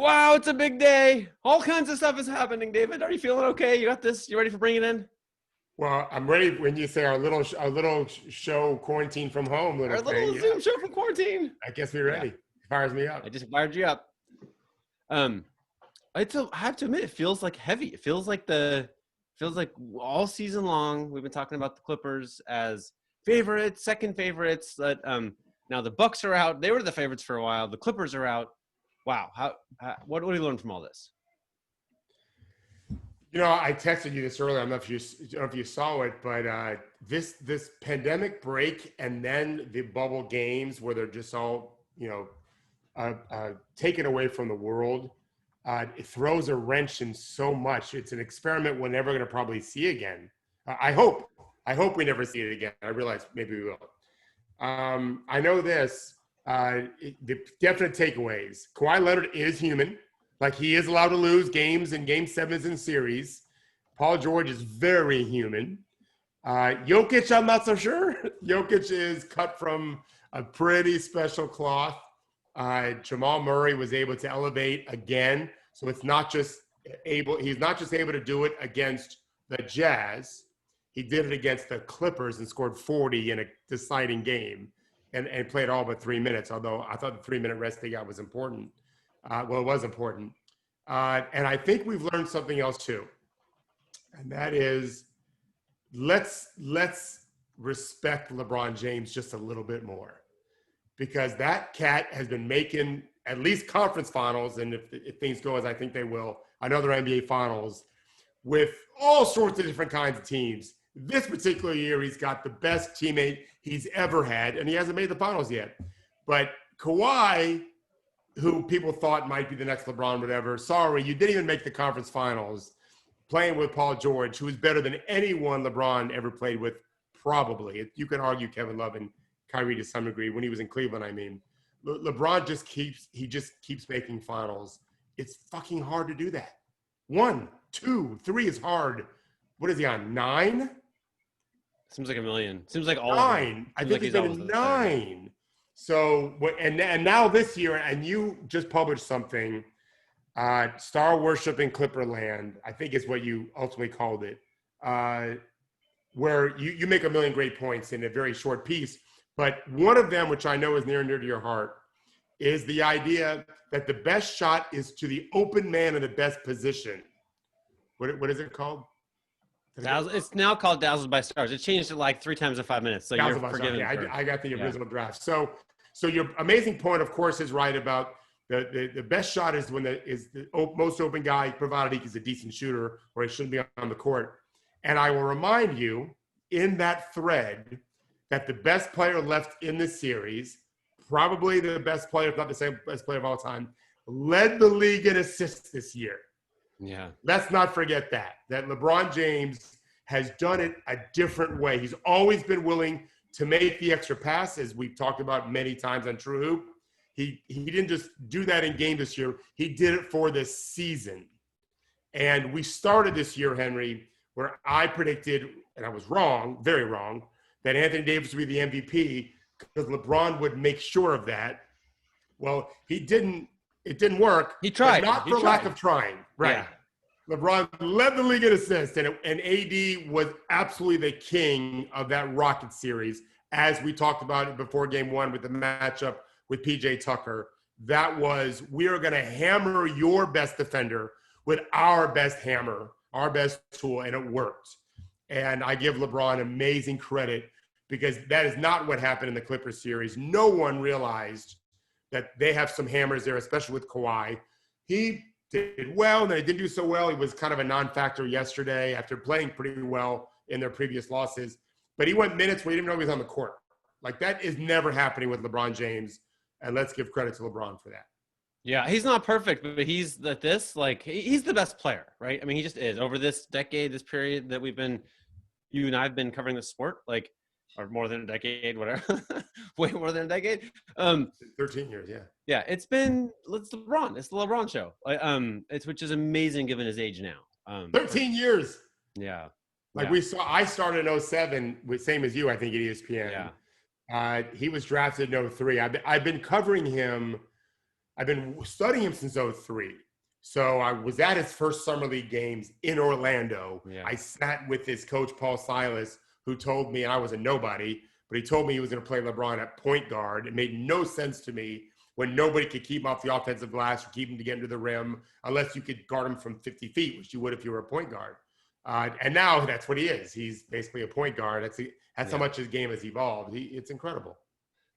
Wow, it's a big day. All kinds of stuff is happening, David. Are you feeling okay? You got this? You ready for bringing it in? Well, I'm ready when you say our little show quarantine from home little Our little thing. Yeah, Zoom show from quarantine. I guess we're Yeah, ready. Fires me I up. just fired you up. Um, I have to admit, it feels like heavy. It feels like all season long we've been talking about the Clippers as favorites, second favorites. That now the Bucks are out. They were the favorites for a while. The Clippers are out. Wow, what do you learn from all this? I texted you this earlier. I don't know if you saw it, but this pandemic break and then the bubble games where they're just all taken away from the world. It throws a wrench in so much. It's an experiment we're never going to probably see again. I hope we never see it again. I realize maybe we will. I know this. The definite takeaways. Kawhi Leonard is human. Like, he is allowed to lose games in game sevens and series. Paul George is very human. Jokic, I'm not so sure. Jokic is cut from a pretty special cloth. Jamal Murray was able to elevate again. So it's not just he's not just able to do it against the Jazz. He did it against the Clippers and scored 40 in a deciding game and played all but 3 minutes, although I thought the 3-minute rest they got was important. It was important. And I think we've learned something else too. And that is, let's respect LeBron James just a little bit more. Because that cat has been making at least conference finals, and if things go as I think they will, another NBA finals with all sorts of different kinds of teams. This particular year, he's got the best teammate he's ever had, and he hasn't made the finals yet. But Kawhi, who people thought might be the next LeBron, whatever, sorry, you didn't even make the conference finals playing with Paul George, who is better than anyone LeBron ever played with, probably. You can argue Kevin Love and Kyrie to some degree when he was in Cleveland. I mean, LeBron just keeps making finals. It's fucking hard to do that. 1, 2, 3 is hard. What is he on? 9? Seems like a million. Seems like all 9. I think he's been in 9. So and now this year, and you just published something, Star Worship in Clipperland, I think is what you ultimately called it, where you make a million great points in a very short piece. But one of them, which I know is near and dear to your heart, is the idea that the best shot is to the open man in the best position. What is it called? It's now called Dazzled by Stars. It changed it like 3 times in 5 minutes. So you're forgiven. I got the original draft. So your amazing point, of course, is right about the best shot is when the most open guy, provided he's a decent shooter or he shouldn't be on the court. And I will remind you in that thread that the best player left in the series, probably the best player, if not the same best player of all time, led the league in assists this year. Yeah. Let's not forget that LeBron James has done it a different way. He's always been willing to make the extra pass, as we've talked about many times on True Hoop. He didn't just do that in game this year. He did it for this season. And we started this year, Henry, where I predicted, and I was wrong, very wrong, that Anthony Davis would be the MVP because LeBron would make sure of that. Well, he didn't. It didn't work. He tried. Not for lack of trying. Right. Yeah. LeBron led the league in assists, and AD was absolutely the king of that Rocket series, as we talked about it before Game 1 with the matchup with PJ Tucker. That was, we are going to hammer your best defender with our best hammer, our best tool, and it worked. And I give LeBron amazing credit because that is not what happened in the Clippers series. No one realized that they have some hammers there, especially with Kawhi. He did well, and then he didn't do so well. He was kind of a non-factor yesterday after playing pretty well in their previous losses. But he went minutes where he didn't know he was on the court. Like, that is never happening with LeBron James, and let's give credit to LeBron for that. Yeah, he's not perfect, but he's the best player, right? I mean, he just is. Over this decade, this period that you and I have been covering the sport, like, or more than a decade, whatever, way more than a decade. 13 years, yeah. Yeah, it's LeBron. It's the LeBron show. Which is amazing given his age now. 13 years. Yeah. I started in 07, same as you, I think, at ESPN. Yeah. He was drafted in 03. I've been covering him I've been studying him since '03. So I was at his first summer league games in Orlando. Yeah. I sat with his coach, Paul Silas, who told me, and I was a nobody, but he told me he was going to play LeBron at point guard. It made no sense to me when nobody could keep him off the offensive glass or keep him to get into the rim unless you could guard him from 50 feet, which you would if you were a point guard. And now that's what he is. He's basically a point guard. That's how much his game has evolved. It's incredible.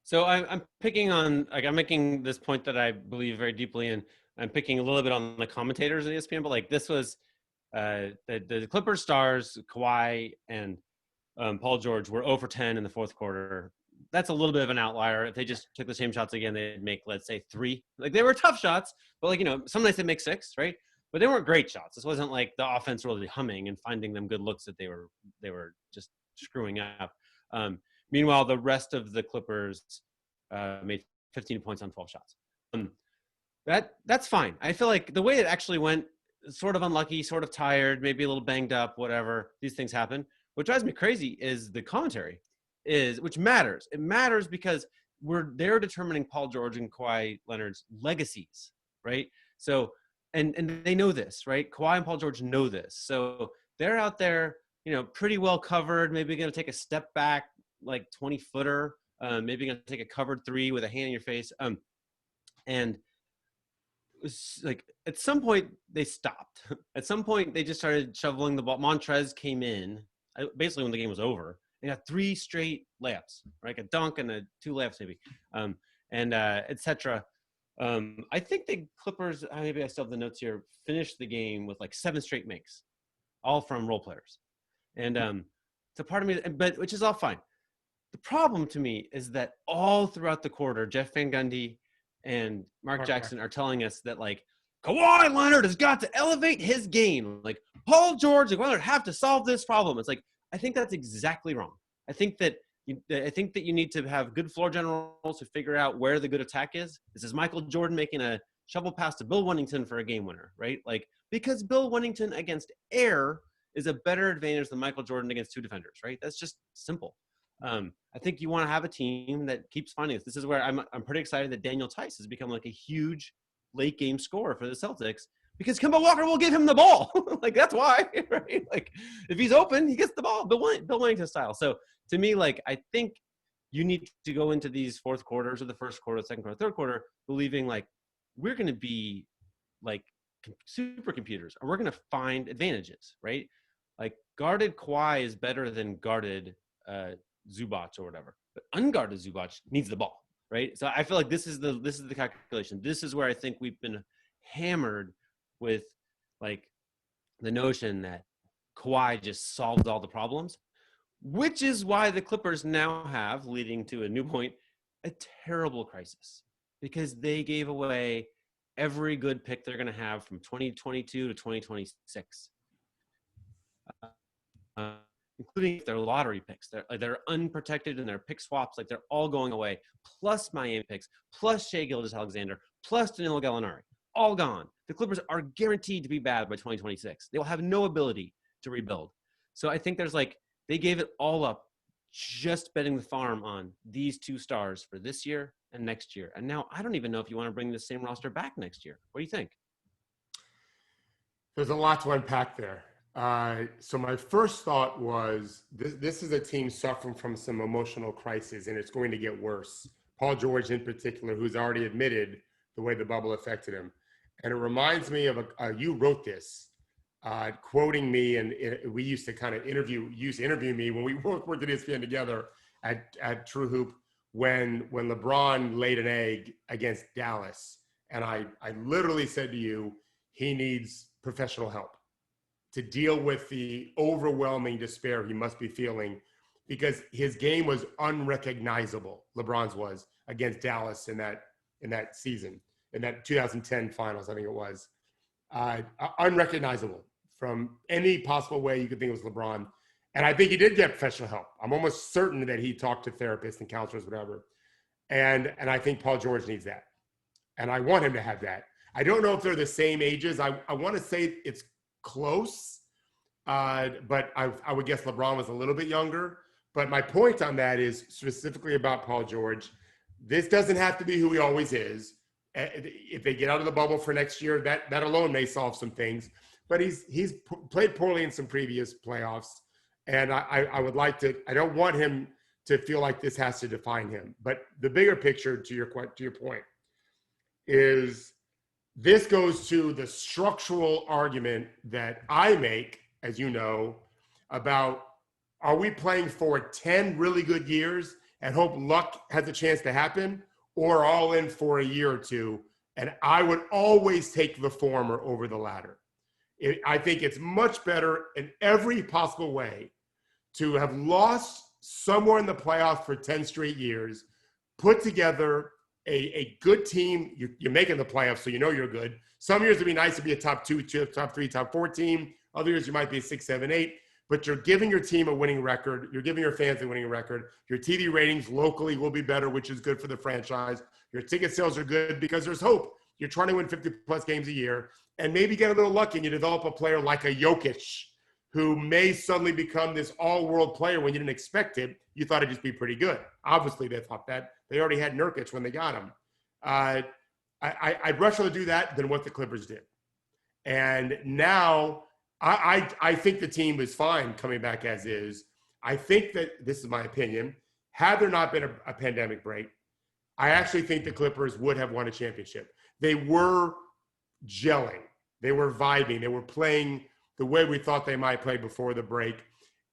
So I'm picking on, like, I'm making this point that I believe very deeply in. I'm picking a little bit on the commentators at ESPN, but like this was the Clippers stars, Kawhi and Paul George were 0 for 10 in the fourth quarter. That's a little bit of an outlier. If they just took the same shots again, they'd make, let's say, 3. Like, they were tough shots, but like, some nights they make 6, right? But they weren't great shots. This wasn't like the offense really humming and finding them good looks that they were just screwing up. Meanwhile, the rest of the Clippers made 15 points on 12 shots. That's fine. I feel like the way it actually went, sort of unlucky, sort of tired, maybe a little banged up, whatever. These things happen. What drives me crazy is the commentary, which matters. It matters because they're determining Paul George and Kawhi Leonard's legacies, right? So, and they know this, right? Kawhi and Paul George know this. So they're out there, pretty well covered, maybe going to take a step back, like 20-footer, maybe going to take a covered 3 with a hand in your face. And it was like, at some point they stopped. At some point they just started shoveling the ball. Montrez came in basically when the game was over. They got 3 straight layups, right? A dunk and 2 layups maybe, etc. I think the Clippers, maybe I still have the notes here, finished the game with like 7 straight makes, all from role players. And so part of me, but which is all fine. The problem to me is that all throughout the quarter, Jeff Van Gundy and Mark Jackson are telling us that, like, Kawhi Leonard has got to elevate his game. Like, Paul George and Leonard have to solve this problem. It's like, I think that's exactly wrong. I think that you need to have good floor generals to figure out where the good attack is. This is Michael Jordan making a shovel pass to Bill Wennington for a game winner, right? Like, because Bill Wennington against air is a better advantage than Michael Jordan against 2 defenders, right? That's just simple. I think you want to have a team that keeps finding this. This is where I'm pretty excited that Daniel Tice has become like a huge late game scorer for the Celtics, because Kemba Walker will give him the ball. Like, that's why, right? Like, if he's open, he gets the ball, Bill Wennington style. So to me, like, I think you need to go into these fourth quarters or the first quarter, second quarter, third quarter, believing like we're going to be like supercomputers and we're going to find advantages, right? Like, guarded Kawhi is better than guarded Zubac or whatever, but unguarded Zubac needs the ball, right? So I feel like this is the calculation. This is where I think we've been hammered with, like, the notion that Kawhi just solves all the problems, which is why the Clippers now have, leading to a new point, a terrible crisis, because they gave away every good pick they're going to have from 2022 to 2026. Including their lottery picks. They're unprotected in their pick swaps. Like, they're all going away, plus Miami picks, plus Shai Gilgeous-Alexander, plus Danilo Gallinari, all gone. The Clippers are guaranteed to be bad by 2026. They will have no ability to rebuild. So I think there's like, they gave it all up just betting the farm on these 2 stars for this year and next year. And now I don't even know if you want to bring the same roster back next year. What do you think? There's a lot to unpack there. So my first thought was this is a team suffering from some emotional crisis, and it's going to get worse. Paul George in particular, who's already admitted the way the bubble affected him. And it reminds me of you wrote this, quoting me, and we used to kind of interview me when we worked at ESPN together at True Hoop when LeBron laid an egg against Dallas. And I literally said to you, he needs professional help to deal with the overwhelming despair he must be feeling, because his game was unrecognizable. LeBron's was against Dallas in that season, in that 2010 finals, I think it was. Unrecognizable from any possible way you could think it was LeBron. And I think he did get professional help. I'm almost certain that he talked to therapists and counselors, whatever. And I think Paul George needs that. And I want him to have that. I don't know if they're the same ages. I want to say it's close, but I would guess LeBron was a little bit younger. But my point on that is specifically about Paul George. This doesn't have to be who he always is. If they get out of the bubble for next year, that alone may solve some things. But he's played poorly in some previous playoffs, and I would like to. I don't want him to feel like this has to define him. But the bigger picture, to your point, is this goes to the structural argument that I make, as you know, about are we playing for 10 really good years and hope luck has a chance to happen, or all in for a year or two? And I would always take the former over the latter. I think it's much better in every possible way to have lost somewhere in the playoffs for 10 straight years, put together a good team. You're making the playoffs, so you know you're good. Some years it'd be nice to be a top 2, top 3, top 4 team. Other years you might be a 6, 7, 8. But you're giving your team a winning record. You're giving your fans a winning record. Your TV ratings locally will be better, which is good for the franchise. Your ticket sales are good because there's hope. You're trying to win 50-plus games a year and maybe get a little lucky and you develop a player like a Jokic who may suddenly become this all-world player when you didn't expect it. You thought it'd just be pretty good. Obviously, they thought that. They already had Nurkic when they got him. I'd much rather do that than what the Clippers did. And now I think the team is fine coming back as is. I think that, this is my opinion, had there not been a pandemic break, I actually think the Clippers would have won a championship. They were gelling. They were vibing. They were playing the way we thought they might play before the break.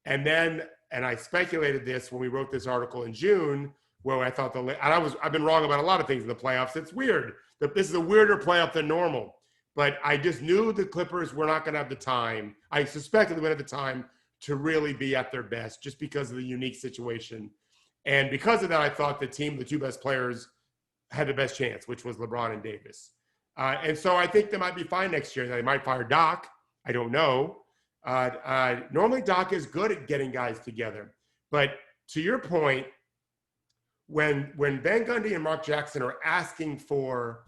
And then, and I speculated this when we wrote this article in June, where I thought I've been wrong about a lot of things in the playoffs. It's weird. This is a weirder playoff than normal. But I just knew the Clippers were not going to have the time. I suspected they would have the time to really be at their best just because of the unique situation. And because of that, I thought the two best players had the best chance, which was LeBron and Davis. And so I think they might be fine next year. They might fire Doc. I don't know. Normally Doc is good at getting guys together. But to your point, when Van Gundy and Mark Jackson are asking for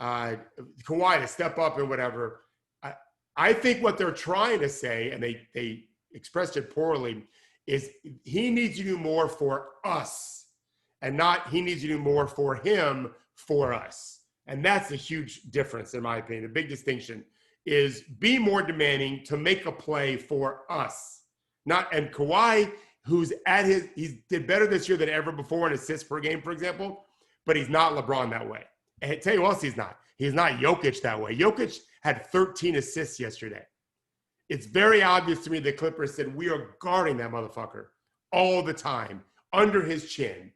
Kawhi to step up and whatever, I think what they're trying to say, and they expressed it poorly, is he needs to do more for us and not he needs to do more for him for us. And that's a huge difference, in my opinion. The big distinction is be more demanding to make a play for us. And Kawhi, he did better this year than ever before in assists per game, for example, but he's not LeBron that way. And I tell you what else he's not. He's not Jokic that way. Jokic had 13 assists yesterday. It's very obvious to me the Clippers said, we are guarding that motherfucker all the time under his chin.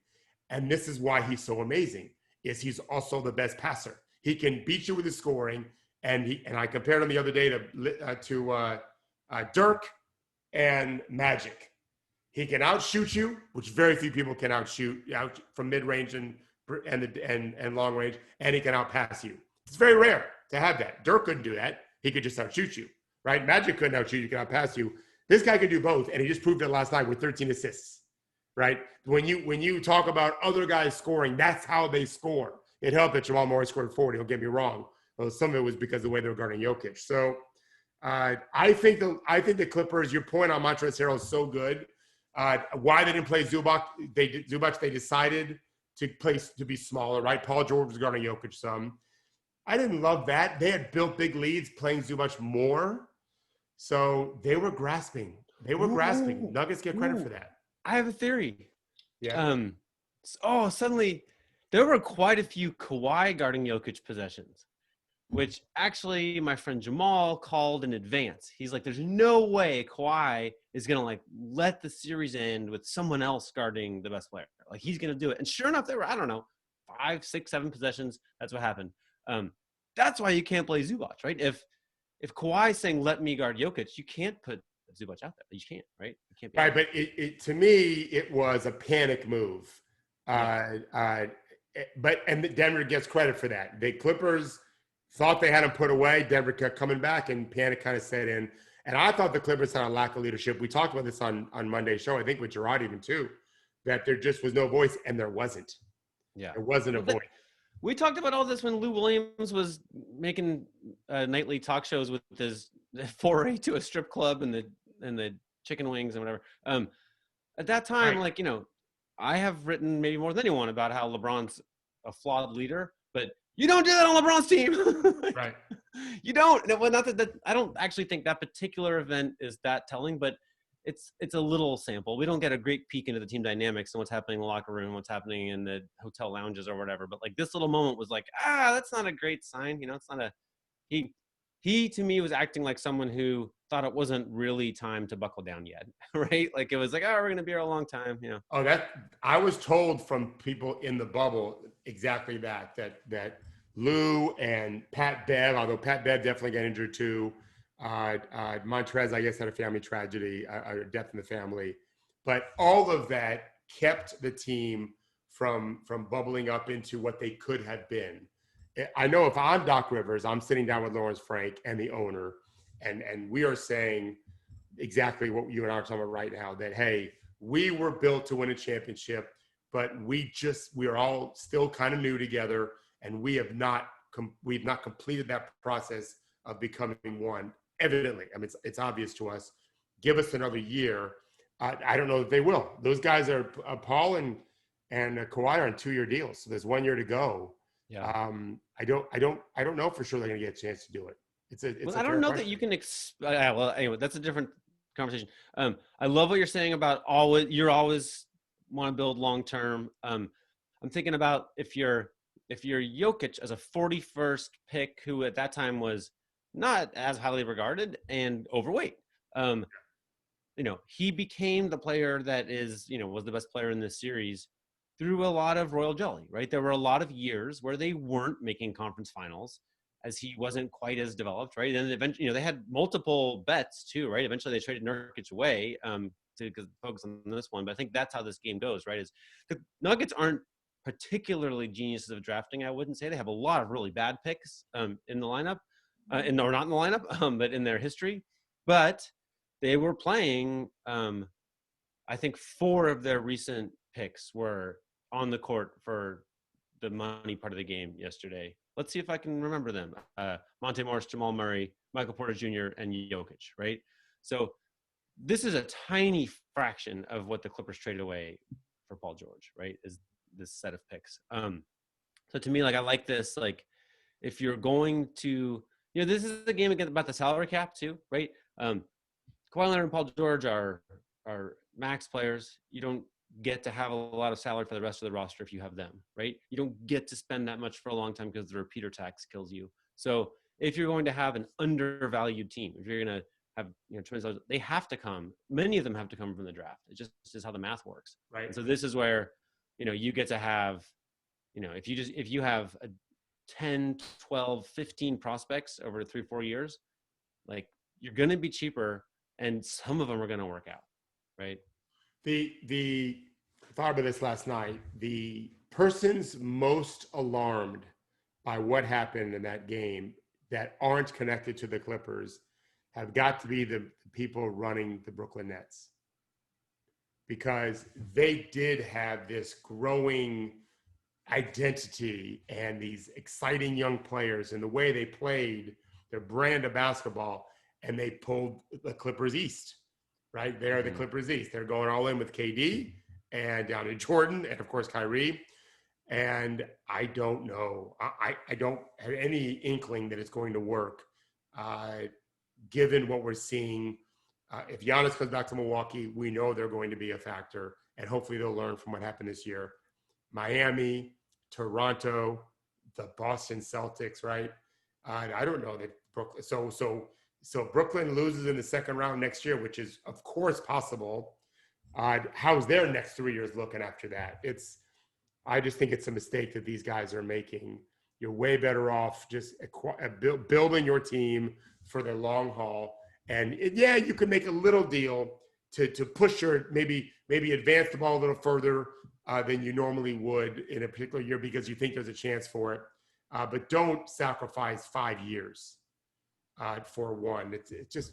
And this is why he's so amazing, is he's also the best passer. He can beat you with his scoring. And I compared him the other day to Dirk and Magic. He can outshoot you, which very few people can outshoot out from mid-range and long range, and he can outpass you. It's very rare to have that. Dirk couldn't do that. He could just outshoot you, right? Magic couldn't outshoot you, he could outpass you. This guy could do both, and he just proved it last night with 13 assists, right? When you talk about other guys scoring, that's how they score. It helped that Jamal Murray scored 40, don't get me wrong. Well, some of it was because of the way they were guarding Jokic. So I think the Clippers, your point on Montrezl Harrell is so good. Why they didn't play Zubac, they decided to be smaller, right? Paul George was guarding Jokic some. I didn't love that. They had built big leads playing Zubac more. So they were grasping. Nuggets get credit for that. I have a theory. Yeah. Suddenly there were quite a few Kawhi guarding Jokic possessions, which actually my friend Jamal called in advance. He's like, there's no way Kawhi is going to let the series end with someone else guarding the best player. He's going to do it. And sure enough, there were, 5, 6, 7 possessions. That's what happened. That's why you can't play Zubac, right? If Kawhi's saying, let me guard Jokic, you can't put Zubac out there. You can't, right? You can't be right, but to me, it was a panic move. Yeah. And Denver gets credit for that. The Clippers thought they had him put away. Denver kept coming back, and panic kind of set in. And I thought the Clippers had a lack of leadership. We talked about this on Monday's show, I think with Gerard even too, that there just was no voice, and there wasn't. Yeah. There wasn't a voice. We talked about all this when Lou Williams was making nightly talk shows with his foray to a strip club and the chicken wings and whatever. At that time, right. I have written maybe more than anyone about how LeBron's a flawed leader, but You don't do that on LeBron's team. Right. You don't. Well, not that I don't actually think that particular event is that telling, but it's a little sample. We don't get a great peek into the team dynamics and what's happening in the locker room, what's happening in the hotel lounges or whatever. But like this little moment was like, that's not a great sign. It's not a he. He to me was acting like someone who thought it wasn't really time to buckle down yet, right? Like it was like, we're gonna be here a long time. Oh, that I was told from people in the bubble exactly that Lou and Pat Bev, although Pat Bev definitely got injured too. Montrez, I guess, had a family tragedy, a death in the family, but all of that kept the team from bubbling up into what they could have been. I know if I'm Doc Rivers, I'm sitting down with Lawrence Frank and the owner, and we are saying exactly what you and I are talking about right now, that, hey, we were built to win a championship, but we are all still kind of new together, and we've not completed that process of becoming one. Evidently, I mean, it's obvious to us. Give us another year. I don't know that they will. Those guys are Paul and Kawhi are on 2-year deals, so there's 1 year to go. Yeah. I don't know for sure they're going to get a chance to do it. I don't know that you can. Well, anyway, that's a different conversation. I love what you're saying about you're always want to build long term. I'm thinking about if you're Jokic as a 41st pick, who at that time was not as highly regarded and overweight. He became the player that was the best player in this series through a lot of royal jelly, right? There were a lot of years where they weren't making conference finals as he wasn't quite as developed, right? And eventually, they had multiple bets too, right? Eventually they traded Nurkic away to focus on this one. But I think that's how this game goes, right? Is the Nuggets aren't particularly geniuses of drafting. I wouldn't say they have a lot of really bad picks in the lineup, or not in the lineup, but in their history. But they were playing, I think 4 of their recent picks were on the court for the money part of the game yesterday. Let's see if I can remember them. Monte Morris, Jamal Murray, Michael Porter Jr., and Jokic, right? So this is a tiny fraction of what the Clippers traded away for Paul George, right? Is this set of picks. So to me, like, I like this. Like, if you're going to, this is a game about the salary cap too, right? Kawhi Leonard and Paul George are max players. You don't get to have a lot of salary for the rest of the roster if you have them, right? You don't get to spend that much for a long time because the repeater tax kills you. So if you're going to have an undervalued team, if you're going to have tremendous, they have to come. Many of them have to come from the draft. It just is how the math works, right? And so this is where you get to have, if you have a 10, 12, 15 prospects over 3-4 years, like, you're going to be cheaper, and some of them are going to work out, right? The thought about this last night. The persons most alarmed by what happened in that game that aren't connected to the Clippers have got to be the people running the Brooklyn Nets, because they did have this growing identity and these exciting young players and the way they played their brand of basketball, and they pulled the Clippers east. Right? They're the Clippers East. They're going all in with KD and down to Jordan and, of course, Kyrie. And I don't know. I don't have any inkling that it's going to work, given what we're seeing. If Giannis comes back to Milwaukee, we know they're going to be a factor, and hopefully they'll learn from what happened this year. Miami, Toronto, the Boston Celtics, right? I don't know that Brooklyn. So Brooklyn loses in the second round next year, which is, of course, possible. How's their next 3 years looking after that? I just think it's a mistake that these guys are making. You're way better off just building your team for the long haul. And you can make a little deal to push your maybe advance the ball a little further than you normally would in a particular year because you think there's a chance for it. But don't sacrifice 5 years. For one, it's just,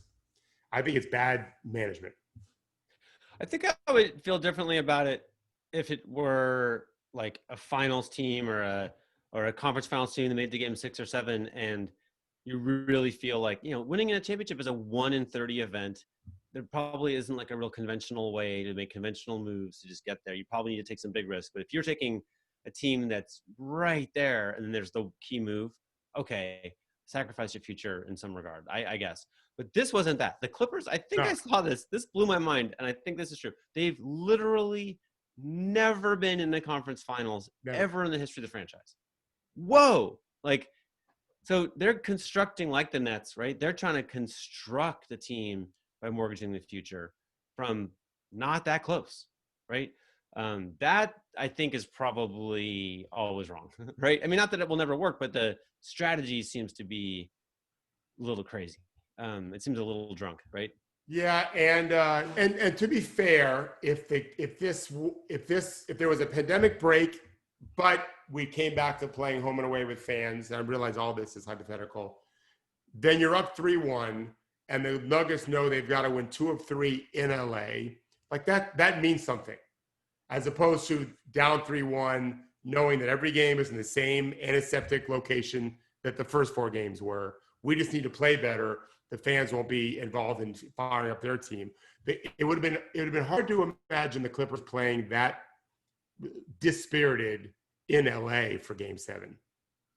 I think it's bad management. I think I would feel differently about it if it were like a finals team or a conference finals team that made the game 6 or 7, and you really feel like winning in a championship is a 1 in 30 event. There probably isn't like a real conventional way to make conventional moves to just get there. You probably need to take some big risks. But if you're taking a team that's right there, and then there's the key move. Okay, sacrifice your future in some regard, I guess. But this wasn't that. The Clippers, I think No. I saw this. This blew my mind, and I think this is true. They've literally never been in the conference finals Never. ever in the history of the franchise. Whoa! Like, so they're constructing like the Nets, right? They're trying to construct the team by mortgaging the future from not that close, right? That I think is probably always wrong, right? I mean, not that it will never work, but the strategy seems to be a little crazy. It seems a little drunk, right? Yeah, and to be fair, if there was a pandemic break, but we came back to playing home and away with fans, and I realize all this is hypothetical, then you're up 3-1, and the Nuggets know they've got to win 2 of 3 in LA. Like that means something, as opposed to down 3-1, knowing that every game is in the same antiseptic location that the first 4 games were. We just need to play better. The fans won't be involved in firing up their team. It would have been hard to imagine the Clippers playing that dispirited in LA for Game 7.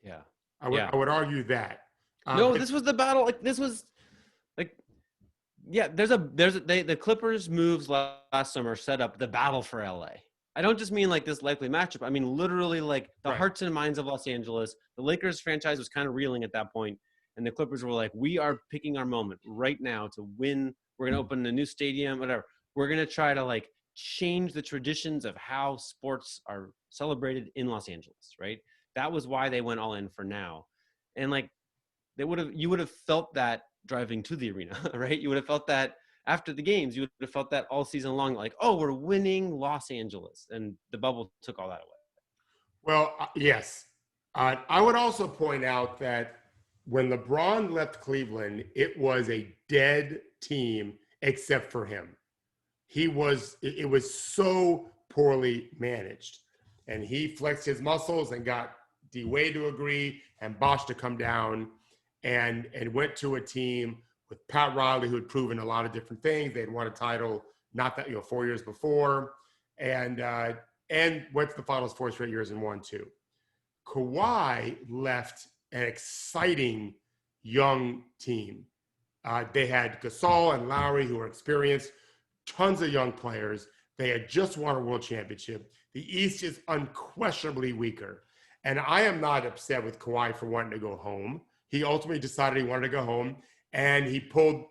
Yeah, I would argue that. No, this was the battle. Like, this was like, yeah. The Clippers moves last summer set up the battle for LA. I don't just mean like this likely matchup. I mean literally like the hearts and minds of Los Angeles. The Lakers franchise was kind of reeling at that point. And the Clippers were like, we are picking our moment right now to win. We're going to open a new stadium, whatever. We're going to try to like change the traditions of how sports are celebrated in Los Angeles, right? That was why they went all in for now. And like you would have felt that driving to the arena, right? You would have felt that after the games. You would have felt that all season long, like, oh, we're winning Los Angeles. And the bubble took all that away. Well, yes. I would also point out that when LeBron left Cleveland, it was a dead team except for him. It was so poorly managed. And he flexed his muscles and got D Wade to agree and Bosh to come down and went to a team with Pat Riley, who had proven a lot of different things. They had won a title not that 4 years before, and went to the finals 4 straight years and won 2. Kawhi left an exciting young team. They had Gasol and Lowry, who were experienced, tons of young players. They had just won a world championship. The East is unquestionably weaker. And I am not upset with Kawhi for wanting to go home. He ultimately decided he wanted to go home, and he pulled,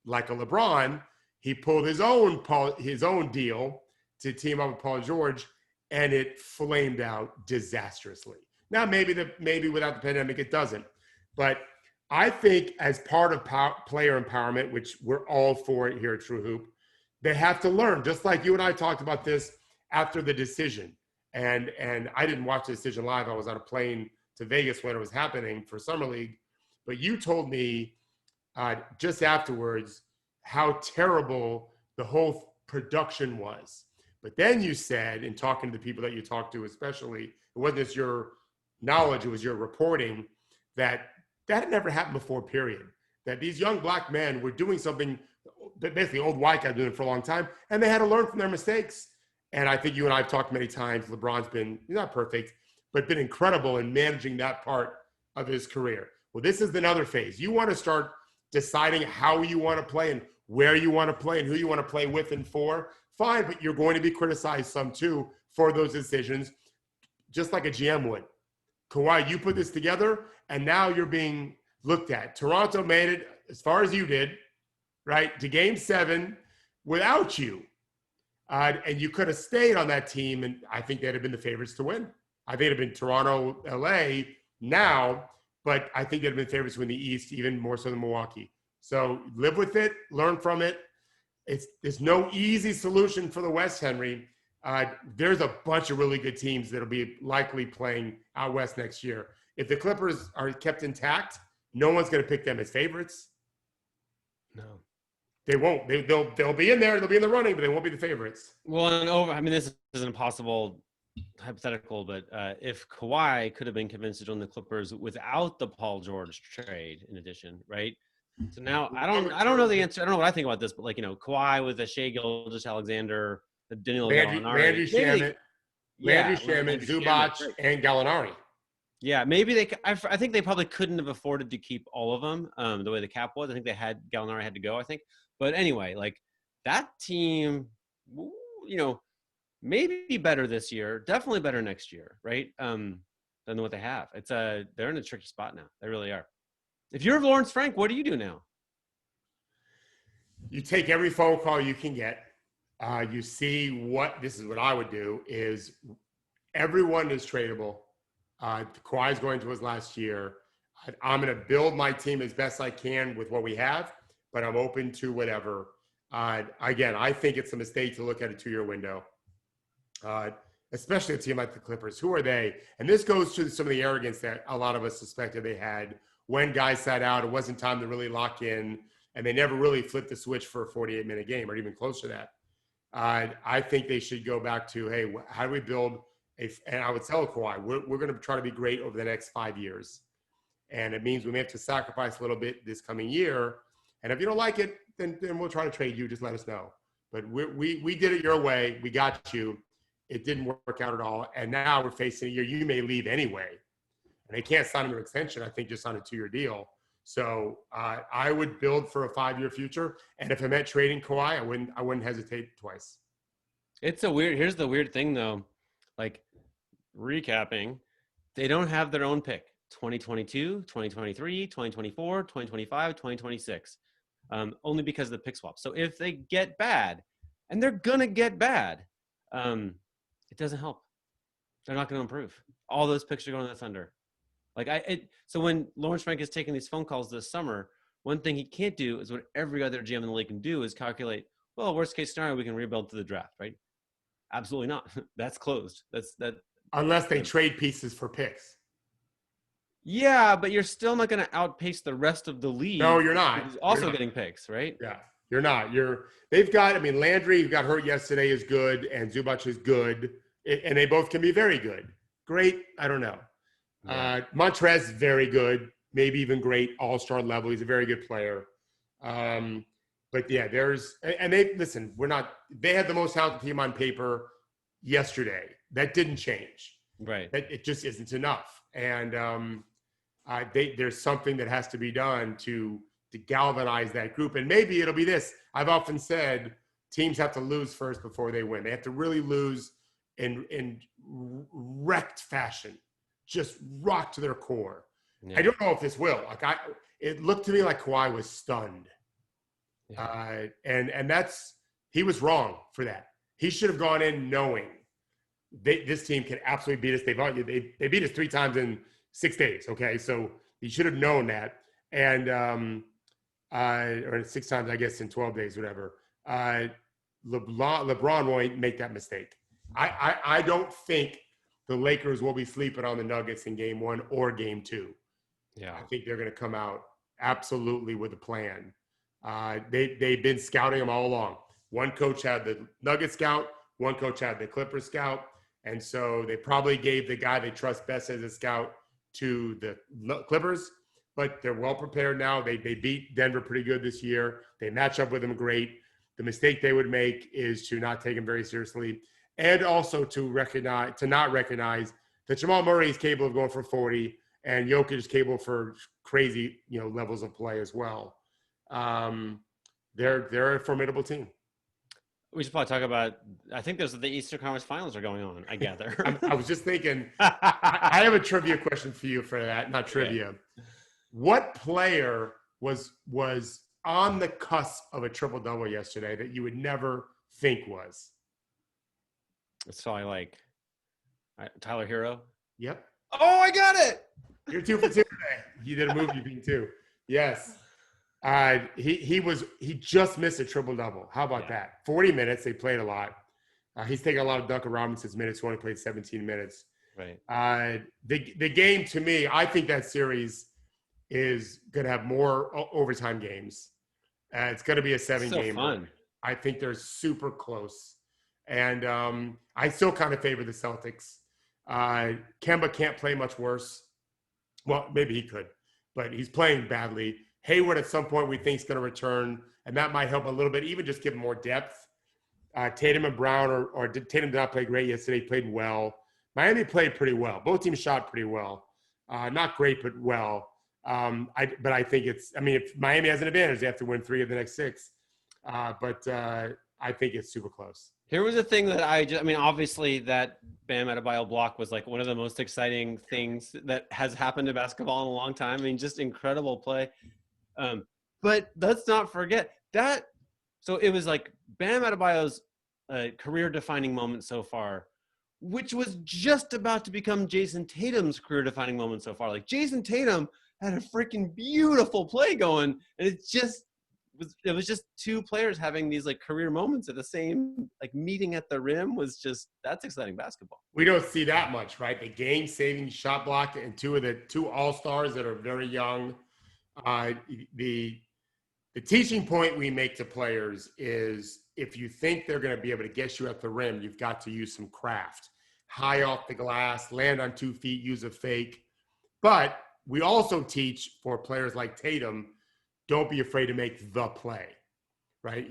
like a LeBron, he pulled his own deal to team up with Paul George, and it flamed out disastrously. Now, maybe without the pandemic, it doesn't. But I think as part of player empowerment, which we're all for it here at True Hoop, they have to learn, just like you and I talked about this after the decision. And I didn't watch the decision live. I was on a plane to Vegas when it was happening for Summer League. But you told me just afterwards how terrible the whole production was. But then you said, in talking to the people that you talked to especially, it wasn't just your knowledge, it was your reporting, that had never happened before, period. That these young black men were doing something that basically old white guys doing it for a long time, and they had to learn from their mistakes. And I think you and I have talked many times, LeBron's been, he's not perfect, but been incredible in managing that part of his career. Well, this is another phase. You want to start deciding how you want to play and where you want to play and who you want to play with and for. Fine, but you're going to be criticized some too for those decisions, just like a GM would. Kawhi, you put this together, and now you're being looked at. Toronto made it as far as you did, right, to Game 7 without you. And you could have stayed on that team, and I think they'd have been the favorites to win. I think it'd have been Toronto, LA now, but I think they'd have been favorites to win the East, even more so than Milwaukee. So live with it, learn from it. There's no easy solution for the West, Henry. There's a bunch of really good teams that'll be likely playing out West next year. If the Clippers are kept intact, no one's going to pick them as favorites. No. They won't. They'll be in there. They'll be in the running, but they won't be the favorites. Well, this is an impossible hypothetical, but if Kawhi could have been convinced to join the Clippers without the Paul George trade, in addition, right? So now I don't know the answer. I don't know what I think about this, but Kawhi with a Shai Gilgeous-Alexander, the Danilo Gallinari, Landry Shamet. Landry Yeah, Shaman, Landry Shamet, Zubac, right. and Gallinari. Yeah, maybe they. I think they probably couldn't have afforded to keep all of them. The way the cap was, I think they had Gallinari had to go. I think, but anyway, like that team, you know, maybe better this year. Definitely better next year, right? Than what they have. They're in a tricky spot now. They really are. If you're Lawrence Frank, what do you do now? You take every phone call you can get. You see this is what I would do is everyone is tradable. Kawhi is going to his last year. I'm going to build my team as best I can with what we have, but I'm open to whatever. Again, I think it's a mistake to look at a 2-year window, especially a team like the Clippers. Who are they? And this goes to some of the arrogance that a lot of us suspected they had when guys sat out. It wasn't time to really lock in, and they never really flipped the switch for a 48-minute game or even close to that. I think they should go back to, hey, how do we build and I would tell Kawhi, we're going to try to be great over the next 5 years. And it means we may have to sacrifice a little bit this coming year. And if you don't like it, then we'll try to trade you. Just let us know. But we did it your way. We got you. It didn't work out at all. And now we're facing a year you may leave anyway. And they can't sign him to an extension, I think, just on a 2-year deal. So I would build for a 5-year future. And if I meant trading Kawhi, I wouldn't hesitate twice. Here's the weird thing though. Like recapping, they don't have their own pick. 2022, 2023, 2024, 2025, 2026. Only because of the pick swap. So if they get bad, and they're gonna get bad, it doesn't help. They're not gonna improve. All those picks are going to the Thunder. So when Lawrence Frank is taking these phone calls this summer, one thing he can't do is what every other GM in the league can do is calculate, well, worst case scenario, we can rebuild to the draft, right? Absolutely not. That's closed. That. Unless they trade pieces for picks. Yeah, but you're still not going to outpace the rest of the league. No, you're not. Who's also getting picks, right? Yeah, you're not. Landry, who got hurt yesterday, is good, and Zubac is good, and they both can be very good. Great, I don't know. Yeah. Montrez, very good, maybe even great, all-star level. He's a very good player. But yeah, they had the most talented team on paper yesterday. That didn't change. Right. It just isn't enough. And there's something that has to be done to galvanize that group. And maybe it'll be this. I've often said teams have to lose first before they win. They have to really lose in wrecked fashion, just rock to their core. Yeah. I don't know if this will. It looked to me like Kawhi was stunned. Yeah. And he was wrong for that. He should have gone in knowing this team can absolutely beat us. They beat us 3 times in 6 days. Okay, so he should have known that, and or 6 times, I guess, in 12 days, whatever. LeBron won't make that mistake. I don't think the Lakers will be sleeping on the Nuggets in Game 1 or Game 2. Yeah, I think they're going to come out absolutely with a plan. They've been scouting them all along. One coach had the Nuggets scout, one coach had the Clippers scout, and so they probably gave the guy they trust best as a scout to the Clippers, but they're well prepared now. They beat Denver pretty good this year. They match up with them great. The mistake they would make is to not take them very seriously, and also to not recognize that Jamal Murray is capable of going for 40, and Jokic is capable for crazy levels of play as well. They're a formidable team. We should probably talk about. I think the Eastern Conference Finals are going on. I gather. I was just thinking. I have a trivia question for you for that. Not trivia. Okay. What player was on the cusp of a triple double yesterday that you would never think was? It's probably Tyler Hero. Yep. Oh, I got it. You're 2 for 2 today. You did a movie thing too. Yes. He just missed a triple double. How about that? 40 minutes. They played a lot. He's taken a lot of Duncan Robinson's minutes. He only played 17 minutes. Right. The game, to me, I think that series is going to have more overtime games. It's going to be a 7-game. So fun. I think they're super close, and I still kind of favor the Celtics. Kemba can't play much worse. Well, maybe he could, but he's playing badly. Hayward at some point we think is going to return, and that might help a little bit, even just give him more depth. Tatum and Brown, Tatum did not play great yesterday. Played well. Miami played pretty well. Both teams shot pretty well. Not great, but well. But I think if Miami has an advantage, they have to win 3 of the next 6. But I think it's super close. Here was a thing that obviously that Bam Adebayo block was like one of the most exciting things that has happened to basketball in a long time. I mean, just incredible play. But let's not forget that. So it was like Bam Adebayo's career-defining moment so far, which was just about to become Jason Tatum's career-defining moment so far. Like Jason Tatum had a freaking beautiful play going, and it was just 2 players having these like career moments at the same like meeting at the rim. That's exciting basketball. We don't see that much, right? The game-saving shot block and 2 all-stars that are very young. The teaching point we make to players is if you think they're going to be able to get you at the rim, you've got to use some craft. High off the glass, land on 2 feet, use a fake. But we also teach for players like Tatum, don't be afraid to make the play, right?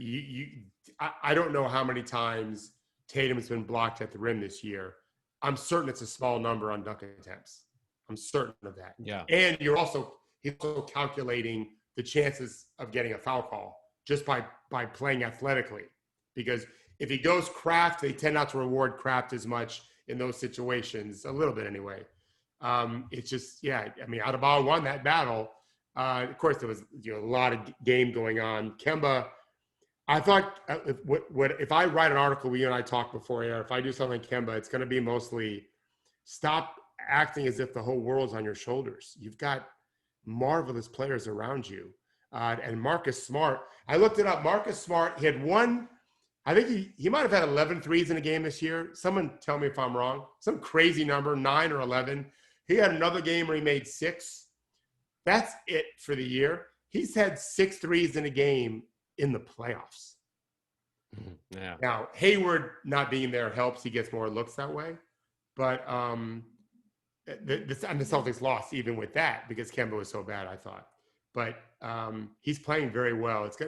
I don't know how many times Tatum has been blocked at the rim this year. I'm certain it's a small number on dunk attempts. I'm certain of that. Yeah. And he's also calculating the chances of getting a foul call just by playing athletically. Because if he goes craft, they tend not to reward craft as much in those situations, a little bit anyway. It's just, Adebayo won that battle. Of course, there was a lot of game going on. Kemba, I thought if I write an article where you and I talked before air, if I do something like Kemba, it's going to be mostly stop acting as if the whole world's on your shoulders. You've got marvelous players around you. And Marcus Smart, I looked it up. Marcus Smart, he had I think he might have had 11 threes in a game this year. Someone tell me if I'm wrong. Some crazy number, 9 or 11. He had another game where he made 6. That's it for the year. He's had 6 threes in a game in the playoffs. Yeah. Now, Hayward not being there helps. He gets more looks that way. But the Celtics lost even with that because Kemba was so bad, I thought. But he's playing very well. It's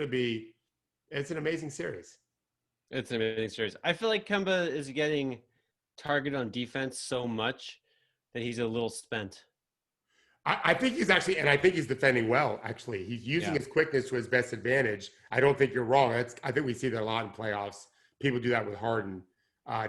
an amazing series. It's an amazing series. I feel like Kemba is getting targeted on defense so much that he's a little spent. I think he's actually, and I think he's defending well, actually. He's using his quickness to his best advantage. I don't think you're wrong. I think we see that a lot in playoffs. People do that with Harden.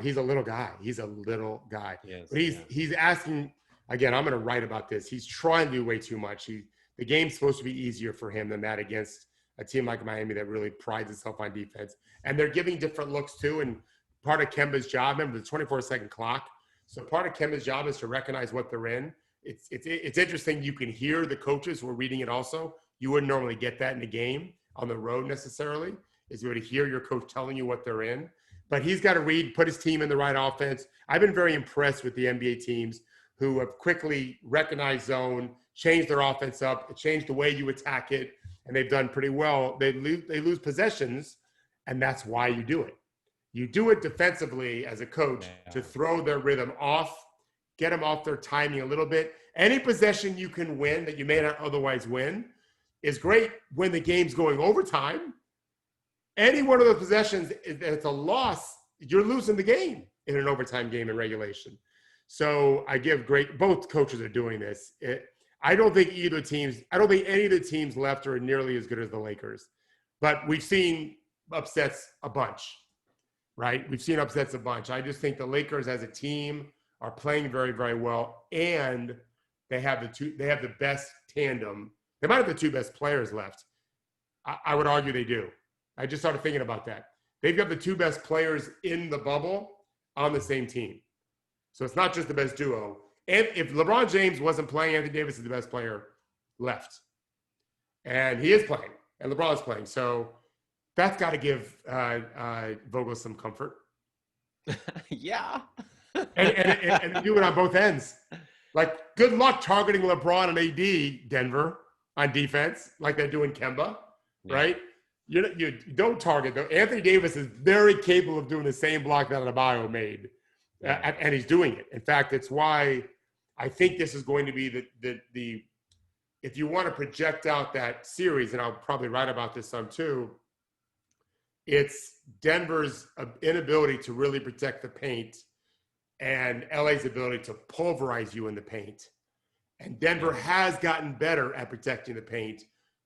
He's a little guy. Yes, but he's asking, again, I'm going to write about this. He's trying to do way too much. The game's supposed to be easier for him than that against a team like Miami that really prides itself on defense. And they're giving different looks too. And part of Kemba's job, remember the 24-second clock. So part of Kemba's job is to recognize what they're in. It's interesting. You can hear the coaches who are reading it also. You wouldn't normally get that in the game on the road necessarily, is you would hear your coach telling you what they're in. But he's got to put his team in the right offense. I've been very impressed with the NBA teams who have quickly recognized zone, changed their offense up, changed the way you attack it, and they've done pretty well. They lose possessions, and that's why you do it. You do it defensively as a coach to throw their rhythm off, get them off their timing a little bit. Any possession you can win that you may not otherwise win is great when the game's going overtime. Any one of the possessions that's a loss, you're losing the game in an overtime game in regulation. So I give both coaches are doing this. I don't think any of the teams left are nearly as good as the Lakers, but we've seen upsets a bunch, right? We've seen upsets a bunch. I just think the Lakers as a team are playing very, very well, and they have the best tandem. They might have the 2 best players left. I would argue they do. I just started thinking about that. They've got the 2 best players in the bubble on the same team. So it's not just the best duo. And if LeBron James wasn't playing, Anthony Davis is the best player left. And he is playing, and LeBron is playing. So that's got to give Vogel some comfort. Yeah. and do it on both ends. Like, good luck targeting LeBron and AD, Denver, on defense, like they're doing Kemba, right? You don't target them. Anthony Davis is very capable of doing the same block that Adebayo made, and he's doing it. In fact, it's why I think this is going to be the if you want to project out that series, and I'll probably write about this some too, It's Denver's inability to really protect the paint and LA's ability to pulverize you in the paint. And Denver has gotten better at protecting the paint,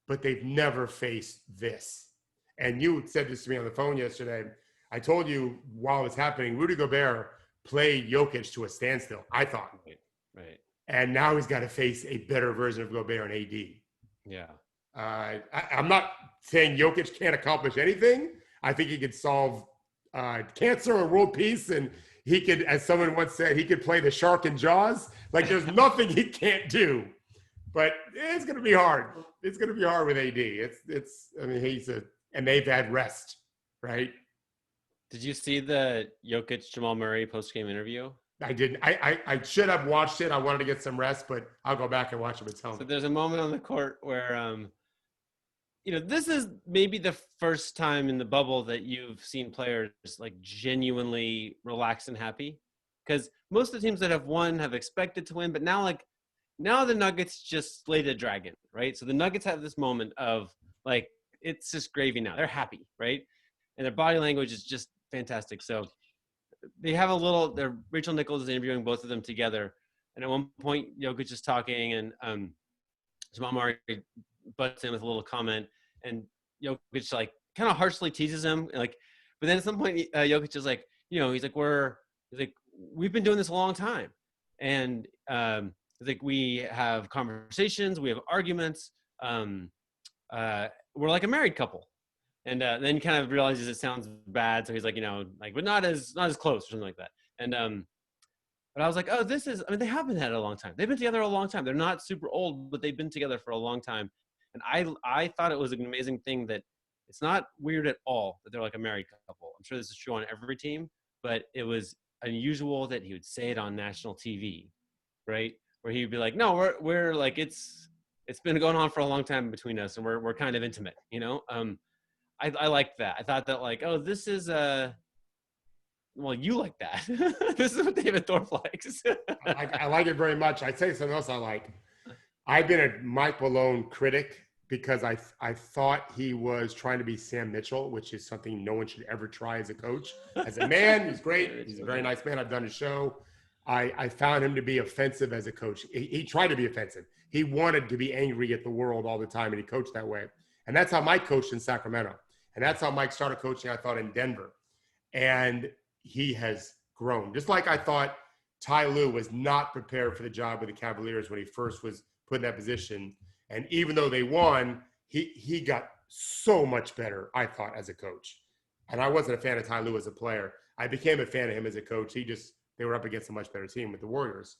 but they've never faced this. And you said this to me on the phone yesterday. I told you while it's happening, Rudy Gobert played Jokic to a standstill, I thought. Right. And now he's got to face a better version of Gobert and AD. Yeah. I'm not saying Jokic can't accomplish anything. I think he could solve cancer or world peace, and he could, as someone once said, he could play the shark in Jaws. Like, there's nothing he can't do. But it's going to be hard. It's going to be hard with AD. I mean, and they've had rest, right? Did you see the Jokic Jamal Murray post-game interview? I didn't. I should have watched it. I wanted to get some rest, but I'll go back and watch it. But tell me. So there's a moment on the court where, this is maybe the first time in the bubble that you've seen players like genuinely relaxed and happy. Because most of the teams that have won have expected to win, but now the Nuggets just slayed a dragon, right? So the Nuggets have this moment of like, it's just gravy now. They're happy, right? And their body language is just fantastic. So they have Rachel Nichols is interviewing both of them together. And at one point, Jokic is talking and Jamal Murray butts in with a little comment, and Jokic like kind of harshly teases him. Like, but then at some point, Jokic is like, he's like, we've been doing this a long time. And he's like, we have conversations, we have arguments. We're like a married couple. And then he kind of realizes it sounds bad. So he's like, but not as close or something like that. And, but I was like, oh, they have been at it a long time. They've been together a long time. They're not super old, but they've been together for a long time. And I thought it was an amazing thing that it's not weird at all that they're like a married couple. I'm sure this is true on every team, but it was unusual that he would say it on national TV, right? Where he would be like, no, we're like, it's been going on for a long time between us, and we're kind of intimate, I liked that. I thought that like, oh, this is well, you like that. This is what David Thorpe likes. I like it very much. I'd say something else I like. I've been a Mike Malone critic because I thought he was trying to be Sam Mitchell, which is something no one should ever try as a coach. As a man, he's great. He's a very nice man. I've done his show. I found him to be offensive as a coach. He tried to be offensive. He wanted to be angry at the world all the time, and he coached that way. And that's how Mike coached in Sacramento. And that's how Mike started coaching, I thought, in Denver. And he has grown. Just like I thought Ty Lue was not prepared for the job with the Cavaliers when he first was put in that position. And even though they won, he got so much better, I thought, as a coach. And I wasn't a fan of Ty Lue as a player. I became a fan of him as a coach. They were up against a much better team with the Warriors.